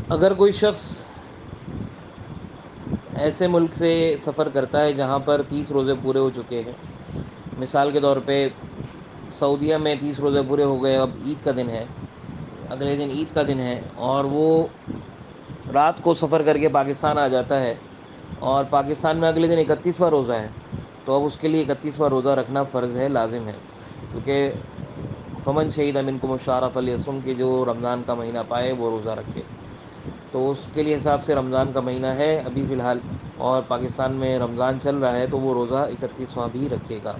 اگر کوئی شخص ایسے ملک سے سفر کرتا ہے جہاں پر 30 روزے پورے ہو چکے ہیں، مثال کے طور پہ سعودیہ میں 30 روزے پورے ہو گئے، اب عید کا دن ہے، اگلے دن عید کا دن ہے، اور وہ رات کو سفر کر کے پاکستان آ جاتا ہے، اور پاکستان میں اگلے دن 31واں روزہ ہے، تو اب اس کے لیے 31واں روزہ رکھنا فرض ہے، لازم ہے، کیونکہ فمن شہید منکم الشہر فلیصم کہ جو رمضان کا مہینہ پائے وہ روزہ رکھے، تو اس کے لیے حساب سے رمضان کا مہینہ ہے ابھی فی الحال، اور پاکستان میں رمضان چل رہا ہے، تو وہ روزہ 31واں بھی رکھے گا۔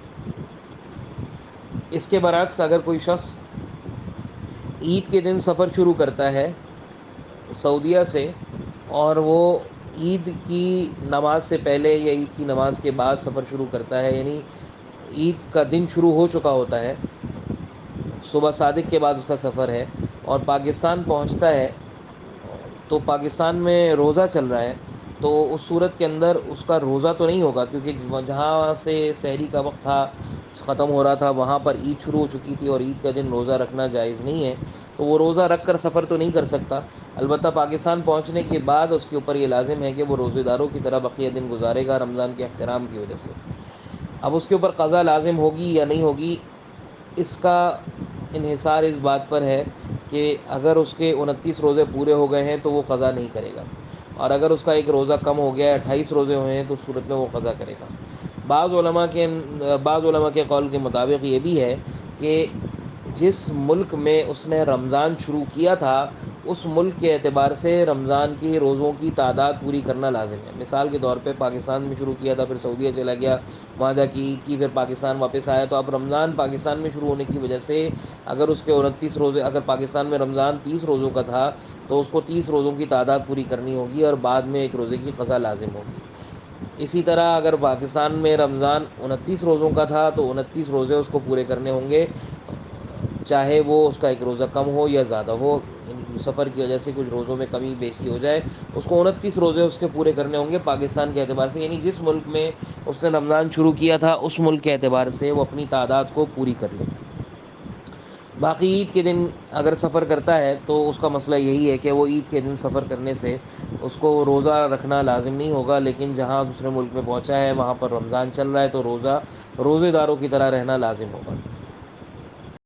اس کے برعکس اگر کوئی شخص عید کے دن سفر شروع کرتا ہے سعودیہ سے، اور وہ عید کی نماز سے پہلے یا عید کی نماز کے بعد سفر شروع کرتا ہے، یعنی عید کا دن شروع ہو چکا ہوتا ہے، صبح صادق کے بعد اس کا سفر ہے، اور پاکستان پہنچتا ہے تو پاکستان میں روزہ چل رہا ہے، تو اس صورت کے اندر اس کا روزہ تو نہیں ہوگا، کیونکہ جہاں سے سحری کا وقت تھا ختم ہو رہا تھا وہاں پر عید شروع ہو چکی تھی، اور عید کا دن روزہ رکھنا جائز نہیں ہے، تو وہ روزہ رکھ کر سفر تو نہیں کر سکتا، البتہ پاکستان پہنچنے کے بعد اس کے اوپر یہ لازم ہے کہ وہ روزے داروں کی طرح بقیہ دن گزارے گا رمضان کے احترام کی وجہ سے۔ اب اس کے اوپر قضا لازم ہوگی یا نہیں ہوگی، اس کا انحصار اس بات پر ہے کہ اگر اس کے 29 روزے پورے ہو گئے ہیں تو وہ قضا نہیں کرے گا، اور اگر اس کا ایک روزہ کم ہو گیا ہے، 28 روزے ہوئے ہیں، تو اس صورت میں وہ قضا کرے گا۔ بعض علماء کے قول کے مطابق یہ بھی ہے کہ جس ملک میں اس نے رمضان شروع کیا تھا اس ملک کے اعتبار سے رمضان کی روزوں کی تعداد پوری کرنا لازم ہے، مثال کے طور پہ پاکستان میں شروع کیا تھا، پھر سعودیہ چلا گیا، وہاں جا کے عید کی، پھر پاکستان واپس آیا، تو اب رمضان پاکستان میں شروع ہونے کی وجہ سے اگر اس کے 29 روزے، اگر پاکستان میں رمضان 30 روزوں کا تھا تو اس کو 30 روزوں کی تعداد پوری کرنی ہوگی، اور بعد میں ایک روزے کی قضا لازم ہوگی۔ اسی طرح اگر پاکستان میں رمضان 29 روزوں کا تھا تو 29 روزے اس کو پورے کرنے ہوں گے، چاہے وہ اس کا ایک روزہ کم ہو یا زیادہ ہو، سفر کی وجہ سے کچھ روزوں میں کمی بیشی ہو جائے، اس کو 29 روزے اس کے پورے کرنے ہوں گے پاکستان کے اعتبار سے، یعنی جس ملک میں اس نے رمضان شروع کیا تھا اس ملک کے اعتبار سے وہ اپنی تعداد کو پوری کر لے۔ باقی عید کے دن اگر سفر کرتا ہے تو اس کا مسئلہ یہی ہے کہ وہ عید کے دن سفر کرنے سے اس کو روزہ رکھنا لازم نہیں ہوگا، لیکن جہاں دوسرے ملک میں پہنچا ہے وہاں پر رمضان چل رہا ہے تو روزے داروں کی طرح رہنا لازم ہوگا۔